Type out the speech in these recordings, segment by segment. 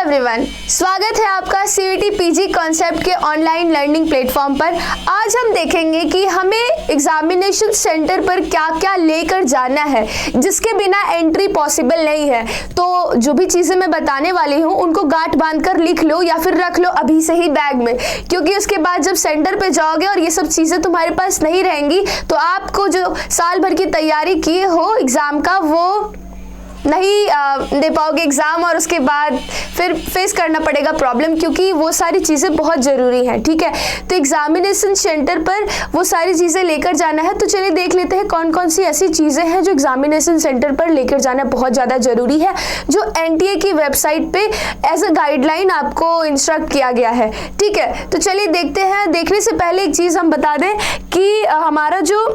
Everyone, स्वागत है आपका सीयूईटी पीजी कॉन्सेप्ट के ऑनलाइन लर्निंग प्लेटफॉर्म पर। आज हम देखेंगे कि हमें एग्जामिनेशन सेंटर पर क्या क्या लेकर जाना है जिसके बिना एंट्री पॉसिबल नहीं है। तो जो भी चीज़ें मैं बताने वाली हूँ उनको गांठ बांधकर लिख लो या फिर रख लो अभी से ही बैग में, क्योंकि उसके बाद जब सेंटर पे जाओगे और ये सब चीज़ें तुम्हारे पास नहीं रहेंगी तो आपको जो साल भर की तैयारी किए हो एग्ज़ाम का वो नहीं दे पाओगे एग्ज़ाम, और उसके बाद फिर फेस करना पड़ेगा प्रॉब्लम, क्योंकि वो सारी चीज़ें बहुत ज़रूरी हैं। ठीक है, तो एग्जामिनेशन सेंटर पर वो सारी चीज़ें लेकर जाना है। तो चलिए देख लेते हैं कौन कौन सी ऐसी चीज़ें हैं जो एग्जामिनेशन सेंटर पर लेकर जाना बहुत ज़्यादा ज़रूरी है, जो एनटीए की वेबसाइट पे एज अ गाइडलाइन आपको इंस्ट्रक्ट किया गया है। ठीक है, तो चलिए देखते हैं। देखने से पहले एक चीज़ हम बता दें कि हमारा जो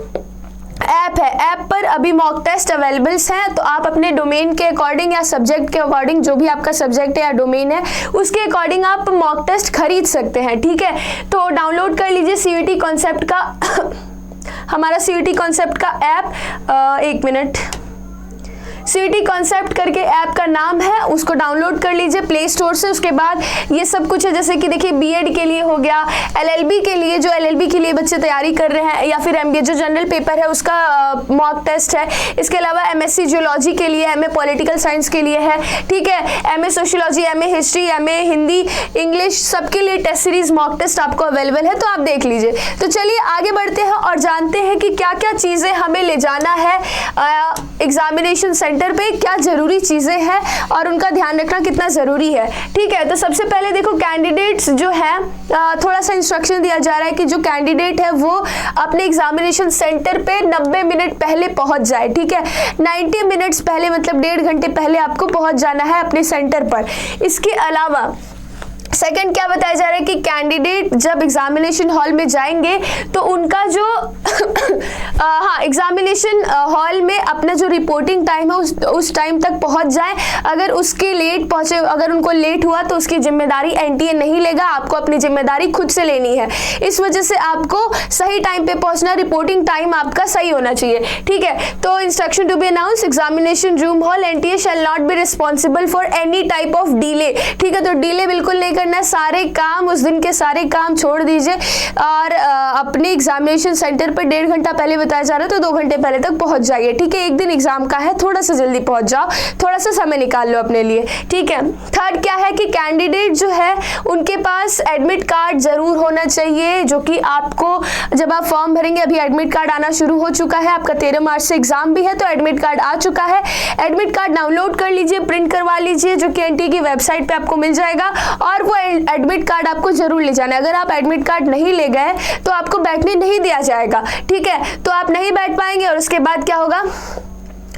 ऐप है, ऐप पर अभी मॉक टेस्ट अवेलेबल्स हैं, तो आप अपने डोमेन के अकॉर्डिंग या सब्जेक्ट के अकॉर्डिंग, जो भी आपका सब्जेक्ट है या डोमेन है उसके अकॉर्डिंग आप मॉक टेस्ट खरीद सकते हैं। ठीक है, तो डाउनलोड कर लीजिए सीयूईटी कॉन्सेप्ट का हमारा सीयूईटी कॉन्सेप्ट का ऐप। एक मिनट, सीयूईटी कॉन्सेप्ट करके ऐप का नाम है, उसको डाउनलोड कर लीजिए प्ले स्टोर से। उसके बाद ये सब कुछ है, जैसे कि देखिए बीएड के लिए हो गया, एलएलबी के लिए, जो एलएलबी के लिए बच्चे तैयारी कर रहे हैं, या फिर एमबीए जो जनरल पेपर है उसका मॉक टेस्ट है। इसके अलावा एमएससी जियोलॉजी के लिए, एमए पॉलिटिकल साइंस के लिए है। ठीक है, MA sociology, MA history, MA Hindi, English, सबके लिए टेस्ट सीरीज मॉक टेस्ट आपको अवेलेबल है, तो आप देख लीजिए। तो चलिए आगे बढ़ते हैं और जानते हैं कि क्या क्या चीज़ें हमें ले जाना है एग्जामिनेशन सेंटर पे, क्या जरूरी चीजें हैं और उनका ध्यान रखना कितना जरूरी है। ठीक है, तो सबसे पहले देखो कैंडिडेट्स जो है, थोड़ा सा इंस्ट्रक्शन दिया जा रहा है कि जो कैंडिडेट है वो अपने एग्जामिनेशन सेंटर पे 90 मिनट पहले पहुंच जाए। ठीक है, 90 मिनट्स पहले मतलब 1.5 घंटे पहले आपको पहुंच जाना है अपने सेंटर पर। इसके अलावा सेकंड क्या बताया जा रहा है कि कैंडिडेट जब एग्जामिनेशन हॉल में जाएंगे तो उनका जो एग्जामिनेशन हॉल में अपना जो रिपोर्टिंग टाइम है उस टाइम तक पहुंच जाए। अगर उसके लेट पहुंचे, अगर उनको लेट हुआ तो उसकी जिम्मेदारी एनटीए नहीं लेगा, आपको अपनी जिम्मेदारी खुद से लेनी है। इस वजह से आपको सही टाइम पे पहुंचना, रिपोर्टिंग टाइम आपका सही होना चाहिए। ठीक है, तो instruction to be announce, examination room hall NTA shall not be responsible for any type of delay. ठीक है, तो डिले बिल्कुल नहीं करना, सारे काम उस दिन के सारे काम छोड़ दीजिए और अपने एग्जामिनेशन सेंटर पर 1.5 घंटा पहले बताया जा रहा है तो 2 घंटे पहले तक पहुंच जाइए। ठीक है, एक दिन एग्जाम का है, थोड़ा सा जल्दी पहुंच जाओ, थोड़ा सा समय निकाल लो अपने लिए। ठीक है, थर्ड क्या है कि कैंडिडेट जो है उनके पास एडमिट कार्ड जरूर होना चाहिए, जो कि आपको जब आप फॉर्म भरेंगे, अभी एडमिट कार्ड आना शुरू हो चुका है, आपका 13 मार्च से एग्जाम भी है तो एडमिट कार्ड आ चुका है। एडमिट कार्ड डाउनलोड कर लीजिए, प्रिंट करवा लीजिए, जो कि एनटीए की वेबसाइट पे आपको मिल जाएगा, और वो एडमिट कार्ड आपको जरूर ले जाना है। अगर आप एडमिट कार्ड नहीं ले गए तो आपको बैठने नहीं दिया जाएगा। ठीक है, तो आप नहीं बैठ पाएंगे और उसके बाद क्या होगा,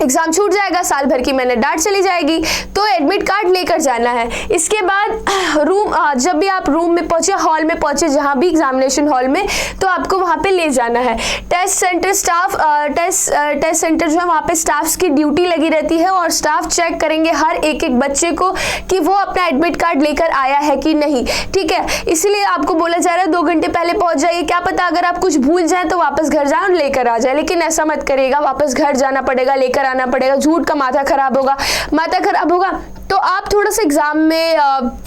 एग्जाम छूट जाएगा, साल भर की मेहनत डांट चली जाएगी। तो एडमिट कार्ड लेकर जाना है। इसके बाद रूम, जब भी आप रूम में पहुंचे, हॉल में पहुंचे, जहां भी एग्जामिनेशन हॉल में, तो आपको वहां पे ले जाना है। Test centre staff, test centre जो है वहां पे स्टाफ्स की ड्यूटी लगी रहती है और स्टाफ चेक करेंगे हर एक एक बच्चे को कि वो अपना एडमिट कार्ड लेकर आया है कि नहीं। ठीक है, इसीलिए आपको बोला जा रहा है 2 घंटे पहले पहुंच जाइए। क्या पता अगर आप कुछ भूल जाए तो वापस घर जाए और लेकर आ जाए, लेकिन ऐसा मत करिएगा, वापस घर जाना पड़ेगा, लेकर आना पड़ेगा, झूठ का माथा खराब होगा तो आप थोड़ा सा एग्जाम में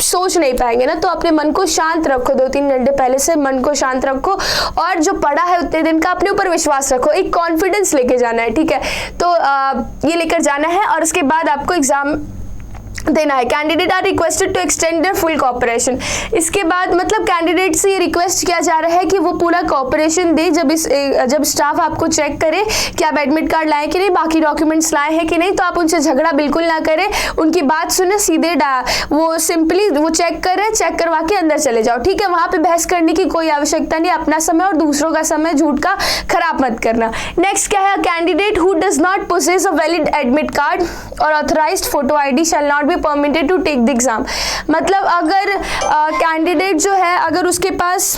सोच नहीं पाएंगे ना। तो अपने मन को शांत रखो, 2-3 घंटे पहले से मन को शांत रखो और जो पढ़ा है उतने दिन का अपने ऊपर विश्वास रखो, एक कॉन्फिडेंस लेके जाना है। ठीक है, तो ये लेकर जाना है और उसके बाद आपको एग्जाम देना है। Candidate are requested to extend their full cooperation. इसके बाद मतलब कैंडिडेट से ये रिक्वेस्ट किया जा रहा है कि वो पूरा कोऑपरेशन दे जब स्टाफ आपको चेक करे कि आप एडमिट कार्ड लाए कि नहीं, बाकी डॉक्यूमेंट्स लाए हैं कि नहीं, तो आप उनसे झगड़ा बिल्कुल ना करें, उनकी बात सुने, सीधे वो सिंपली वो चेक करवा के अंदर चले जाओ। ठीक है, वहां पे बहस करने की कोई आवश्यकता नहीं, अपना समय और दूसरों का समय झूठ का खराब मत करना। नेक्स्ट क्या है, candidate who does not possess a valid admit card और authorised photo ID shall not be permitted to take the exam. मतलब अगर कैंडिडेट जो है, अगर उसके पास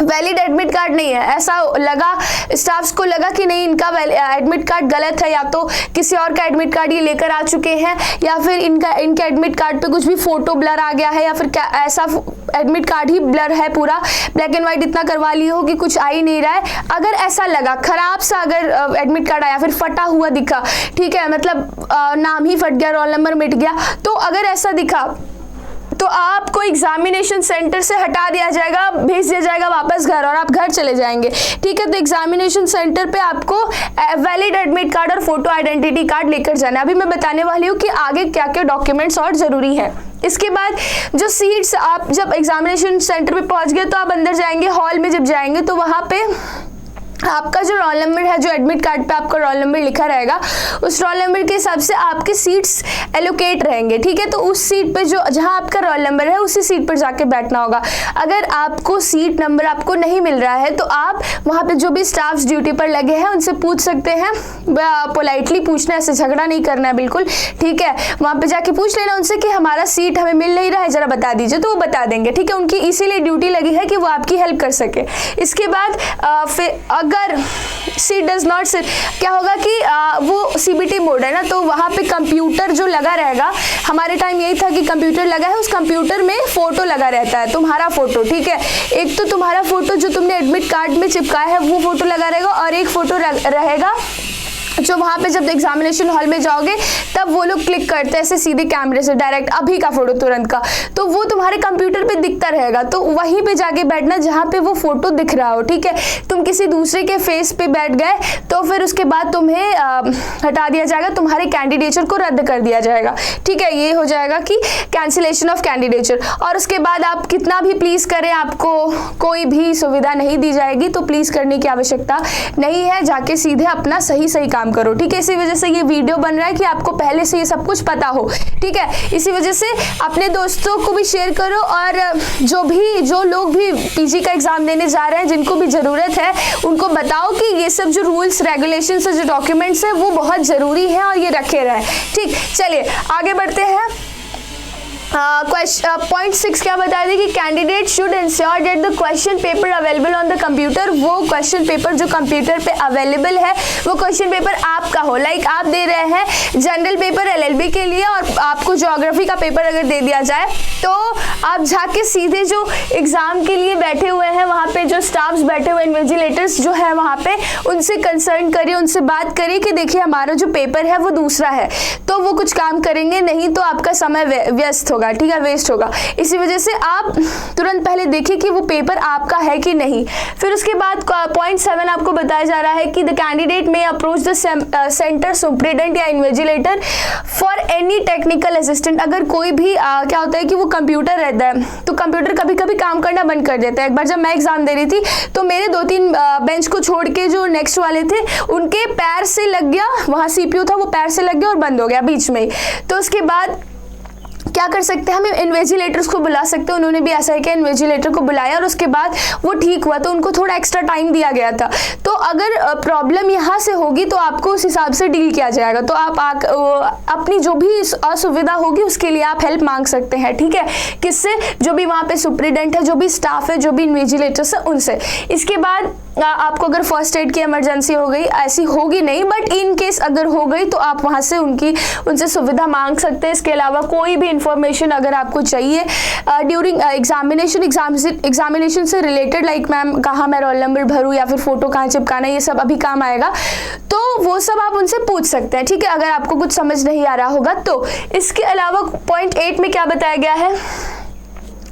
वैलिड एडमिट कार्ड नहीं है, ऐसा लगा, स्टाफ्स को लगा कि नहीं इनका एडमिट कार्ड गलत है, या तो किसी और का एडमिट कार्ड ये लेकर आ चुके हैं, या फिर इनके एडमिट कार्ड पे कुछ भी फोटो ब्लर आ गया है, या फिर क्या ऐसा एडमिट कार्ड ही ब्लर है, पूरा ब्लैक एंड व्हाइट इतना करवा लिए हो कि कुछ आ ही नहीं रहा है। अगर ऐसा लगा, खराब सा अगर एडमिट कार्ड आया, फिर फटा हुआ दिखा, ठीक है, मतलब नाम ही फट गया, रोल नंबर मिट गया, तो अगर ऐसा दिखा तो आपको एग्जामिनेशन सेंटर से हटा दिया जाएगा, भेज दिया जाएगा वापस घर और आप घर चले जाएंगे। ठीक है, तो एग्जामिनेशन सेंटर पे आपको वैलिड एडमिट कार्ड और फोटो आइडेंटिटी कार्ड लेकर जाना है। अभी मैं बताने वाली हूँ कि आगे क्या क्या डॉक्यूमेंट्स और जरूरी है। इसके बाद जो सीट्स, आप जब एग्जामिनेशन सेंटर पे पहुंच गए तो आप अंदर जाएंगे, हॉल में जब जाएंगे तो वहां पे आपका जो रोल नंबर है, जो एडमिट कार्ड पे आपका रोल नंबर लिखा रहेगा, उस रोल नंबर के हिसाब से आपके सीट्स एलोकेट रहेंगे। ठीक है, तो उस सीट पे जो जहां आपका रोल नंबर है उसी सीट पर जाके बैठना होगा। अगर आपको सीट नंबर आपको नहीं मिल रहा है तो आप वहां पे जो भी स्टाफ्स ड्यूटी पर लगे हैं उनसे पूछ सकते हैं। पोलाइटली पूछना है, ऐसे झगड़ा नहीं करना है बिल्कुल। ठीक है, वहां पे जाके पूछ लेना उनसे कि हमारा सीट हमें मिल नहीं रहा है, जरा बता दीजिए, तो वो बता देंगे। ठीक है, उनकी इसीलिए ड्यूटी लगी है कि वो आपकी हेल्प कर सके। इसके बाद फिर अगर सीट डज नॉट सिट, क्या होगा कि वो सीबीटी मोड है ना, तो वहाँ पे कंप्यूटर जो लगा रहेगा, हमारे टाइम यही था कि कंप्यूटर लगा है, उस कंप्यूटर में फोटो लगा रहता है, तुम्हारा फोटो। ठीक है, एक तो तुम्हारा फोटो जो तुमने एडमिट कार्ड में चिपकाया है वो फोटो लगा रहेगा, और एक फोटो रहेगा जो वहाँ पे जब एग्जामिनेशन हॉल में जाओगे तब वो लोग क्लिक करते हैं ऐसे सीधे कैमरे से डायरेक्ट, अभी का फोटो तुरंत का, तो वो तुम्हारे कंप्यूटर पे दिखता रहेगा। तो वहीं पे जाके बैठना जहाँ पे वो फोटो दिख रहा हो। ठीक है, तुम किसी दूसरे के फेस पे बैठ गए तो फिर उसके बाद तुम्हें हटा दिया जाएगा, तुम्हारे कैंडिडेचर को रद्द कर दिया जाएगा। ठीक है, ये हो जाएगा कि कैंसिलेशन ऑफ कैंडिडेचर। और उसके बाद आप कितना भी प्लीज करें, आपको कोई भी सुविधा नहीं दी जाएगी, तो प्लीज करने की आवश्यकता नहीं है, जाके सीधे अपना सही काम करो। ठीक है, इसी वजह से ये वीडियो बन रहा है कि आपको पहले से ये सब कुछ पता हो। ठीक है, इसी वजह से अपने दोस्तों को भी शेयर करो, और जो लोग भी पीजी का एग्जाम देने जा रहे हैं, जिनको भी जरूरत है, उनको बताओ कि ये सब जो रूल्स रेगुलेशंस और जो डॉक्यूमेंट्स है वो बहुत जरूरी है और ये रखे रहे। ठीक, चलिए आगे बढ़ते हैं। पॉइंट 6 क्या बता दें कि candidate should ensure that the question paper available on the computer, वो क्वेश्चन पेपर जो कंप्यूटर पे अवेलेबल है वो क्वेश्चन पेपर आपका हो। लाइक आप दे रहे हैं जनरल पेपर एलएलबी के लिए, और आपको ज्योग्राफी का पेपर अगर दे दिया जाए तो आप जाके सीधे जो एग्जाम के लिए बैठे हुए हैं वहाँ पे जो स्टाफ्स बैठे हुए इन्विजिलेटर्स जो है वहाँ पे, उनसे कंसर्न करिए, उनसे बात करिए कि देखिए हमारा जो पेपर है वो दूसरा है, तो वो कुछ काम करेंगे, नहीं तो आपका समय व्यस्त होगा। ठीक है, वेस्ट होगा। इसी वजह से आप तुरंत पहले देखिए कि वो पेपर आपका है कि नहीं। फिर उसके बाद पॉइंट 7 आपको बताया जा रहा है कि द कैंडिडेट में अप्रोच द सेंटर सुपरिटेंडेंट या invigilator for any technical assistant. अगर कोई भी क्या होता है कि वो कंप्यूटर रहता है तो कंप्यूटर कभी कभी काम करना बंद कर देता है। एक बार जब मैं एग्जाम दे रही थी तो मेरे 2-3 बेंच को छोड़ के जो नेक्स्ट वाले थे उनके पैर से लग गया, वहां सीपीयू था, वो पैर से लग गया और बंद हो गया बीच में ही। तो उसके बाद क्या कर सकते हैं, हम इन्विजिलेटर्स को बुला सकते हैं। उन्होंने भी ऐसा है कि इन्विजिलेटर को बुलाया और उसके बाद वो ठीक हुआ, तो उनको थोड़ा एक्स्ट्रा टाइम दिया गया था। तो अगर प्रॉब्लम यहाँ से होगी तो आपको उस हिसाब से डील किया जाएगा। तो आप अपनी जो भी असुविधा होगी उसके लिए आप हेल्प मांग सकते हैं। ठीक है, किससे, जो भी वहाँ पे सुपरिटेंडेंट है, जो भी स्टाफ है, जो भी इन्विजिलेटर्स है, उनसे। इसके बाद आपको अगर फर्स्ट एड की इमरजेंसी हो गई, ऐसी होगी नहीं बट इन केस अगर हो गई तो आप वहाँ से उनसे सुविधा मांग सकते हैं। इसके अलावा कोई भी इंफॉर्मेशन अगर आपको चाहिए ड्यूरिंग एग्जामिनेशन से रिलेटेड, लाइक मैम कहाँ मैं रोल नंबर भरूँ या फिर फोटो कहाँ चिपकाना, ये सब अभी काम आएगा, तो वो सब आप उनसे पूछ सकते हैं। ठीक है, अगर आपको कुछ समझ नहीं आ रहा होगा तो। इसके अलावा पॉइंट 8 में क्या बताया गया है,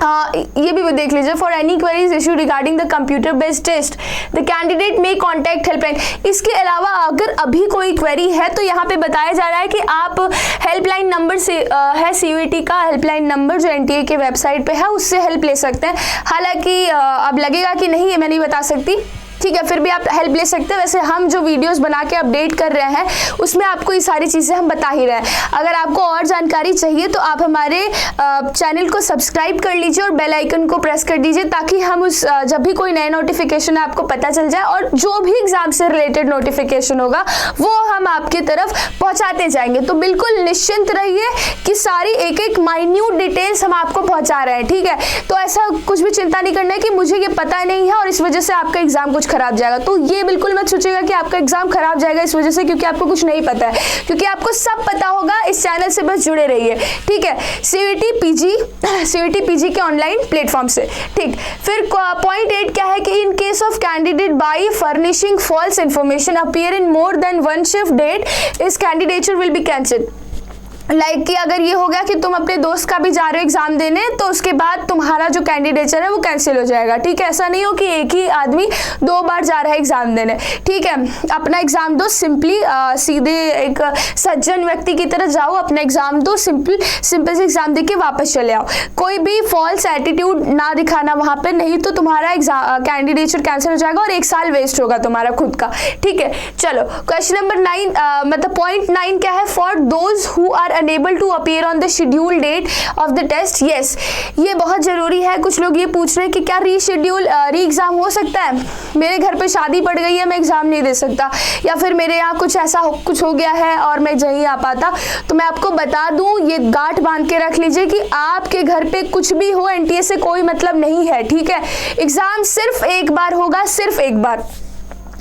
ये भी देख लीजिए। For any queries issue regarding the computer based test the candidate may contact helpline. इसके अलावा अगर अभी कोई क्वेरी है तो यहाँ पे बताया जा रहा है कि आप हेल्पलाइन नंबर से है सीयूईटी का हेल्पलाइन नंबर जो एनटीए के वेबसाइट पे है, उससे हेल्प ले सकते हैं। हालांकि अब लगेगा कि नहीं, ये मैं नहीं बता सकती। ठीक है, फिर भी आप हेल्प ले सकते हैं। वैसे हम जो वीडियोस बना के अपडेट कर रहे हैं उसमें आपको ये सारी चीज़ें हम बता ही रहे हैं। अगर आपको और जानकारी चाहिए तो आप हमारे चैनल को सब्सक्राइब कर लीजिए और बेल आइकन को प्रेस कर दीजिए, ताकि हम जब भी कोई नया नोटिफिकेशन है आपको पता चल जाए, और जो भी एग्जाम से रिलेटेड नोटिफिकेशन होगा वो हम आपकी तरफ पहुँचाते जाएंगे। तो बिल्कुल निश्चिंत रहिए कि सारी एक माइन्यूट डिटेल्स हम आपको पहुँचा रहे हैं। ठीक है, तो ऐसा कुछ भी चिंता नहीं करना है कि मुझे ये पता नहीं है और इस वजह से आपका एग्जाम कुछ खराब जाएगा। तो ये बिल्कुल मत सोचिएगा कि आपका एग्जाम खराब जाएगा इस वजह से क्योंकि आपको कुछ नहीं पता है, क्योंकि आपको सब पता होगा। इस चैनल से बस जुड़े रहिए। ठीक है, सीयूईटी पीजी के ऑनलाइन प्लेटफॉर्म से। ठीक, फिर पॉइंट 8 क्या है कि in case of candidate by furnishing false information appear in more than one shift date is candidature will be cancelled. Like कि अगर ये हो गया कि तुम अपने दोस्त का भी जा रहे हो एग्जाम देने, तो उसके बाद तुम्हारा जो कैंडिडेचर है वो कैंसिल हो जाएगा। ठीक है, ऐसा नहीं हो कि एक ही आदमी 2 बार जा रहा है एग्जाम देने। ठीक है, अपना एग्जाम दो सिंपली, सीधे एक सज्जन व्यक्ति की तरह जाओ, अपना एग्जाम दो, सिंपल से एग्जाम दे के वापस चले आओ। कोई भी फॉल्स एटीट्यूड ना दिखाना वहां पे, नहीं तो तुम्हारा एग्जाम कैंडिडेचर कैंसिल हो जाएगा और 1 साल वेस्ट होगा तुम्हारा खुद का। ठीक है, चलो क्वेश्चन नंबर 9, मतलब पॉइंट 9 क्या है? For those who are unable to appear on the schedule date of the test. Yes, ये बहुत जरूरी है। कुछ लोग ये पूछ रहे हैं कि क्या री एग्जाम हो सकता है? मेरे घर पे शादी पड़ गई है, मैं एग्जाम नहीं दे सकता, या फिर मेरे यहाँ कुछ ऐसा कुछ हो गया है और मैं नहीं आ पाता। तो मैं आपको बता दूं, ये गांठ बांध के रख लीजिए कि आपके घर पे कुछ भी हो, एनटीए से कोई मतलब नहीं है। ठीक है, एग्जाम सिर्फ एक बार होगा, सिर्फ एक बार।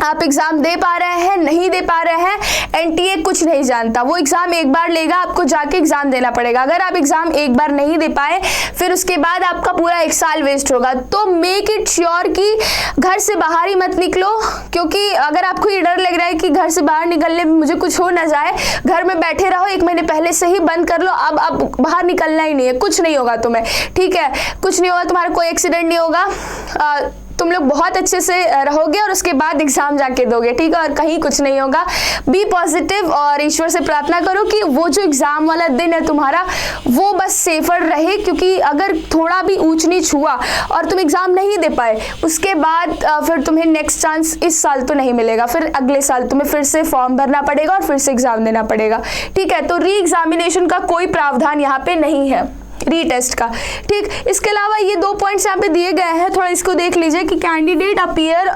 आप एग्जाम दे पा रहे हैं, नहीं दे पा रहे हैं, एनटीए कुछ नहीं जानता। वो एग्जाम एक बार लेगा, आपको जाके एग्जाम देना पड़ेगा। अगर आप एग्जाम एक बार नहीं दे पाए, फिर उसके बाद आपका पूरा 1 साल वेस्ट होगा। तो मेक इट श्योर कि घर से बाहर ही मत निकलो, क्योंकि अगर आपको ये डर लग रहा है कि घर से बाहर निकलने में मुझे कुछ हो ना जाए, घर में बैठे रहो, 1 महीने पहले से ही बंद कर लो। अब बाहर निकलना ही नहीं है, कुछ नहीं होगा तुम्हें। ठीक है, कुछ नहीं होगा, तुम्हारा कोई एक्सीडेंट नहीं होगा, तुम लोग बहुत अच्छे से रहोगे और उसके बाद एग्जाम जाके दोगे। ठीक है, और कहीं कुछ नहीं होगा। बी पॉजिटिव और ईश्वर से प्रार्थना करो कि वो जो एग्जाम वाला दिन है तुम्हारा, वो बस सेफर रहे, क्योंकि अगर थोड़ा भी ऊंच नीच हुआ और तुम एग्जाम नहीं दे पाए, उसके बाद फिर तुम्हें नेक्स्ट चांस इस साल तो नहीं मिलेगा, फिर अगले साल तुम्हें फिर से फॉर्म भरना पड़ेगा और फिर से एग्जाम देना पड़ेगा। ठीक है, तो री एग्जामिनेशन का कोई प्रावधान यहाँ पे नहीं है, रीटेस्ट का। ठीक, इसके अलावा ये 2 पॉइंट्स यहाँ पे दिए गए हैं, थोड़ा इसको देख लीजिए कि candidate appear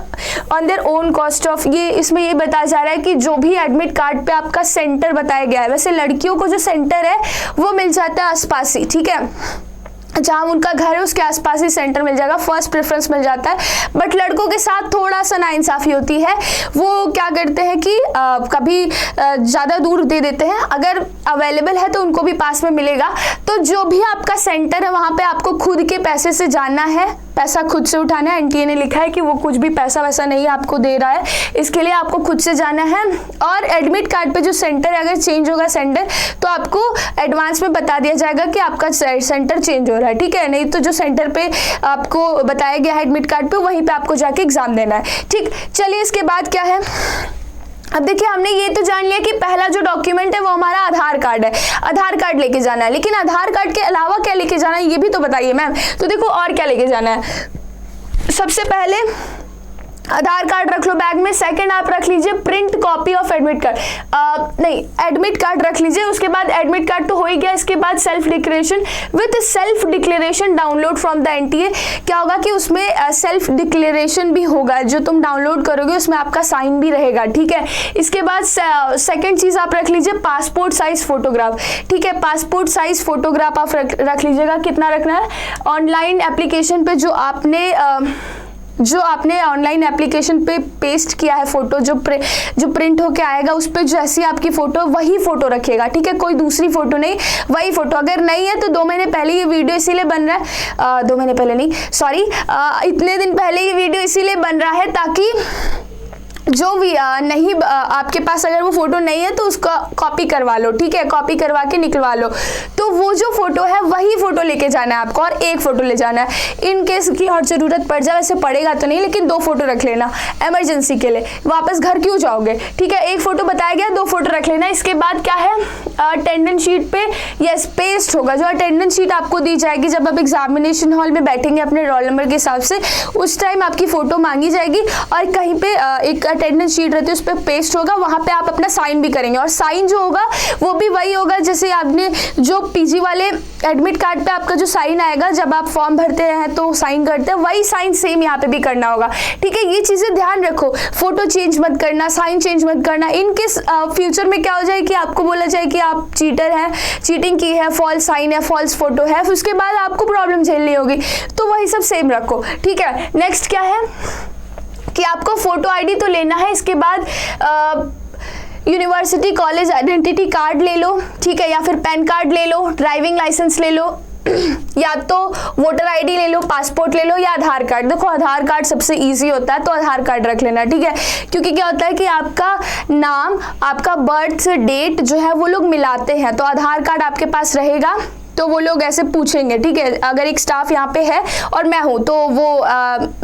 on their own cost of, ये इसमें ये बताया जा रहा है कि जो भी एडमिट कार्ड पे आपका सेंटर बताया गया है, वैसे लड़कियों को जो सेंटर है वो मिल जाता है आसपास ही। ठीक है, जहाँ उनका घर है उसके आसपास ही सेंटर मिल जाएगा, फर्स्ट प्रेफरेंस मिल जाता है। बट लड़कों के साथ थोड़ा सा नाइंसाफी होती है, वो क्या करते हैं कि कभी ज़्यादा दूर दे देते हैं, अगर अवेलेबल है तो उनको भी पास में मिलेगा। तो जो भी आपका सेंटर है वहाँ पे आपको खुद के पैसे से जाना है, पैसा खुद से उठाना है। एनटीए ने लिखा है कि वो कुछ भी पैसा वैसा नहीं आपको दे रहा है, इसके लिए आपको खुद से जाना है। और एडमिट कार्ड पे जो सेंटर है, अगर चेंज होगा सेंटर, तो आपको एडवांस में बता दिया जाएगा कि आपका सेंटर चेंज हो रहा है। ठीक है, नहीं तो जो सेंटर पे आपको बताया गया है एडमिट कार्ड पे, वहीं पे आपको जाके एग्जाम देना है। ठीक, चलिए इसके बाद क्या है? अब देखिए, हमने ये तो जान लिया कि पहला जो डॉक्यूमेंट है वो हमारा आधार कार्ड है, आधार कार्ड लेके जाना है। लेकिन आधार कार्ड के अलावा क्या लेके जाना है ये भी तो बताइए मैम। तो देखो और क्या लेके जाना है। सबसे पहले आधार कार्ड रख लो बैग में। सेकंड आप रख लीजिए print copy of admit card, नहीं एडमिट कार्ड रख लीजिए। उसके बाद एडमिट कार्ड तो हो ही गया, इसके बाद self declaration with self declaration download from the NTA. क्या होगा कि उसमें सेल्फ डिक्लेरेशन भी होगा, जो तुम डाउनलोड करोगे उसमें आपका साइन भी रहेगा। ठीक है, इसके बाद सेकंड चीज आप रख लीजिए पासपोर्ट साइज फोटोग्राफ। ठीक है, पासपोर्ट साइज फोटोग्राफ आप रख लीजिएगा। कितना रखना है? ऑनलाइन एप्लीकेशन पे जो आपने ऑनलाइन एप्लीकेशन पे पेस्ट किया है फोटो, जो प्रिंट होके आएगा उस पे जैसी आपकी फोटो, वही फोटो रखिएगा। ठीक है, कोई दूसरी फोटो नहीं, वही फोटो। अगर नहीं है तो 2 महीने पहले ये वीडियो इसीलिए बन रहा है, 2 महीने पहले नहीं, सॉरी, इतने दिन पहले ये वीडियो इसीलिए बन रहा है ताकि जो भी नहीं आपके पास अगर वो फोटो नहीं है तो उसका कॉपी करवा लो। ठीक है, कॉपी करवा के निकलवा लो। तो वो जो फोटो है वही फोटो लेके जाना है आपको, और एक फोटो ले जाना है। इन केस की और जरूरत पड़ जाए, वैसे पड़ेगा तो नहीं, लेकिन 2 फोटो रख लेना इमरजेंसी के लिए, वापस घर क्यों जाओगे। ठीक है, एक फोटो बताया गया, 2 फोटो रख लेना। इसके बाद क्या है? अटेंडेंस शीट पे यस पेस्ट होगा। जो अटेंडेंस शीट आपको दी जाएगी जब आप एग्जामिनेशन हॉल में बैठेंगे अपने रोल नंबर के हिसाब से, उस टाइम आपकी फोटो मांगी जाएगी और कहीं पे एक अटेंडेंस शीट रहती है उस पर पेस्ट होगा, वहां पे आप अपना साइन भी करेंगे। और साइन जो होगा वो भी वही होगा जैसे आपने जो पीजी वाले एडमिट कार्ड पे आपका जो साइन आएगा जब आप फॉर्म भरते हैं तो साइन करते हैं, वही साइन सेम यहाँ पे भी करना होगा। ठीक है, ये चीजें ध्यान रखो। फोटो चेंज मत करना, साइन चेंज मत करना। इनकेस फ्यूचर में क्या हो जाए कि आपको बोला जाए कि आप चीटर हैं, चीटिंग की है, फॉल्स साइन है, फॉल्स फोटो है, उसके बाद आपको प्रॉब्लम झेलनी होगी। तो वही सब सेम रखो। ठीक है, नेक्स्ट क्या है कि आपको फोटो आईडी तो लेना है। इसके बाद यूनिवर्सिटी कॉलेज आइडेंटिटी कार्ड ले लो। ठीक है, या फिर पैन कार्ड ले लो, ड्राइविंग लाइसेंस ले लो, या तो वोटर आईडी ले लो, पासपोर्ट ले लो या आधार कार्ड। देखो आधार कार्ड सबसे इजी होता है तो आधार कार्ड रख लेना, ठीक है, क्योंकि क्या होता है कि आपका नाम, आपका बर्थ डेट जो है वो लोग मिलाते हैं, तो आधार कार्ड आपके पास रहेगा तो वो लोग ऐसे पूछेंगे, ठीक है। अगर एक स्टाफ यहाँ पे है और मैं हूँ तो वो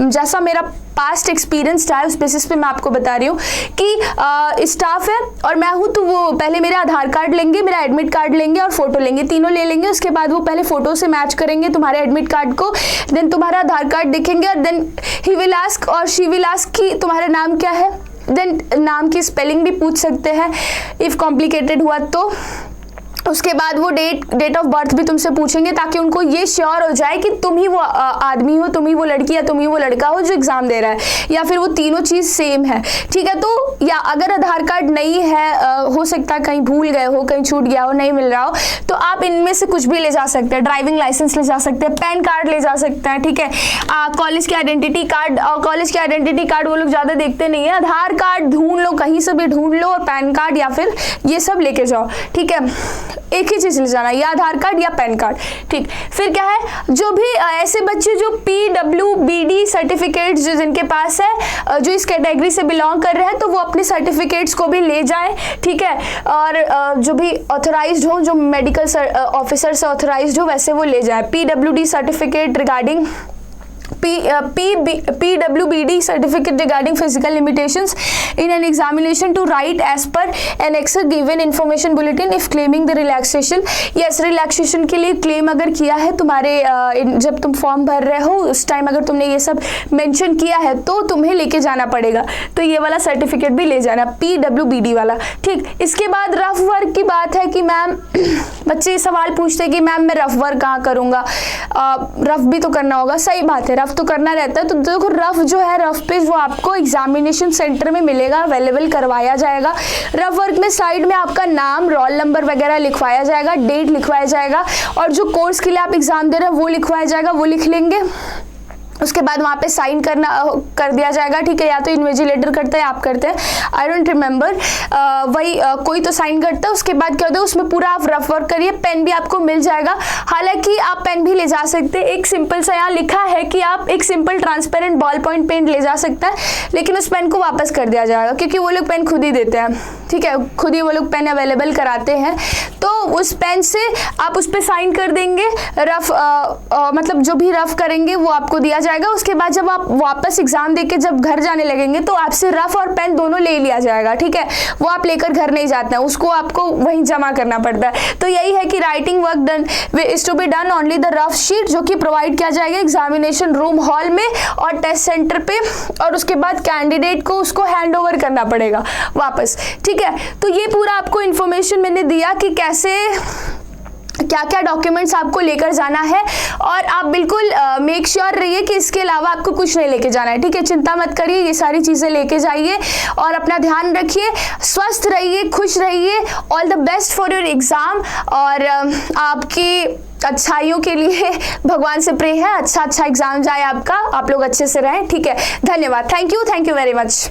जैसा मेरा पास्ट एक्सपीरियंस रहा है उस बेसिस पे मैं आपको बता रही हूँ कि स्टाफ है और मैं हूँ, तो वो पहले मेरा आधार कार्ड लेंगे, मेरा एडमिट कार्ड लेंगे और फोटो लेंगे, तीनों ले लेंगे। उसके बाद वो पहले फोटो से मैच करेंगे तुम्हारे एडमिट कार्ड को, देन तुम्हारा आधार कार्ड देखेंगे और देन ही विल आस्क और शी विल आस्क कि तुम्हारा नाम क्या है, देन नाम की स्पेलिंग भी पूछ सकते हैं इफ़ कॉम्प्लिकेटेड हुआ तो। उसके बाद वो डेट ऑफ बर्थ भी तुमसे पूछेंगे ताकि उनको ये श्योर हो जाए कि तुम ही वो आदमी हो, तुम ही वो लड़की या तुम ही वो लड़का हो जो एग्जाम दे रहा है, या फिर वो तीनों चीज़ सेम है, ठीक है। तो या अगर आधार कार्ड नहीं है, हो सकता है कहीं भूल गए हो, कहीं छूट गया हो, नहीं मिल रहा हो, तो आप इनमें से कुछ भी ले जा सकते हैं। ड्राइविंग लाइसेंस ले जा सकते हैं, पैन कार्ड ले जा सकते हैं, ठीक है, कॉलेज के आइडेंटिटी कार्ड, कॉलेज के आइडेंटिटी कार्ड वो लोग ज़्यादा देखते नहीं है, आधार कार्ड ढूंढ लो, कहीं से भी ढूंढ लो, और पैन कार्ड या फिर ये सब लेके जाओ, ठीक है। एक ही चीज ले जाना, या आधार कार्ड या पैन कार्ड, ठीक। फिर क्या है, जो भी ऐसे बच्चे जो PWBD सर्टिफिकेट जो जिनके पास है, जो इस कैटेगरी से बिलोंग कर रहे हैं, तो वो अपने सर्टिफिकेट्स को भी ले जाएं, ठीक है। और जो भी ऑथराइज्ड हो, जो मेडिकल ऑफिसर से ऑथराइज्ड हो, वैसे वो ले जाएं। PWD certificate regarding PWBD certificate regarding physical limitations in an examination to write as per annexure given information bulletin if claiming the relaxation। yes, relaxation के लिए क्लेम अगर किया है तुम्हारे जब तुम फॉर्म भर रहे हो उस टाइम अगर तुमने ये सब मेंशन किया है तो तुम्हें लेके जाना पड़ेगा, तो ये वाला सर्टिफिकेट भी ले जाना, PWBD वाला, ठीक। इसके बाद रफ वर्क की बात है कि मैम बच्चे सवाल पूछते हैं कि मैम मैं रफ वर्क कहाँ करूँगा, रफ भी तो करना होगा, सही बात है, रफ तो करना रहता है। तो देखो रफ जो है, रफ पेज वो आपको एग्जामिनेशन सेंटर में मिलेगा, अवेलेबल करवाया जाएगा। रफ वर्क में साइड में आपका नाम, रोल नंबर वगैरह लिखवाया जाएगा, डेट लिखवाया जाएगा, और जो कोर्स के लिए आप एग्जाम दे रहे हैं वो लिखवाया जाएगा, वो लिख लेंगे। उसके बाद वहाँ पे साइन कर दिया जाएगा, ठीक है, या तो इन्विजिलेटर करता है, आप करते हैं, आई डोंट रिमेंबर, वही कोई तो साइन करता है। उसके बाद क्या होता है, उसमें पूरा आप रफ वर्क करिए, पेन भी आपको मिल जाएगा, हालांकि आप पेन भी ले जा सकते हैं। एक सिंपल सा यहाँ लिखा है कि आप एक simple transparent ball point pen ले जा सकते हैं, लेकिन उस पेन को वापस कर दिया जाएगा क्योंकि वो लोग पेन खुद ही देते हैं, ठीक है, खुद ही वो लोग पेन अवेलेबल कराते हैं। तो उस पेन से आप उस पर साइन कर देंगे, रफ मतलब जो भी रफ करेंगे वो आपको दिया जाएगा। उसके बाद जब आप वापस एग्जाम देके जब घर जाने लगेंगे तो आपसे रफ और पेन दोनों ले लिया जाएगा, ठीक है, वो आप लेकर घर नहीं जाते हैं, उसको आपको वहीं जमा करना पड़ता है। तो यही है कि writing work done is to be done only the rough sheet, जो कि प्रोवाइड किया जाएगा एग्जामिनेशन रूम हॉल में और टेस्ट सेंटर पे, और उसके बाद कैंडिडेट को उसको हैंड ओवर करना पड़ेगा वापस, ठीक है। तो ये पूरा आपको इन्फॉर्मेशन मैंने दिया कि कैसे क्या क्या डॉक्यूमेंट्स आपको लेकर जाना है, और आप बिल्कुल मेक श्योर रहिए कि इसके अलावा आपको कुछ नहीं लेके जाना है, ठीक है। चिंता मत करिए, ये सारी चीज़ें लेके जाइए और अपना ध्यान रखिए, स्वस्थ रहिए, खुश रहिए। All the best for your exam, और आपकी अच्छाइयों के लिए भगवान से प्रे है अच्छा एग्जाम जाए आपका, आप लोग अच्छे से रहें, ठीक है। धन्यवाद, थैंक यू वेरी मच।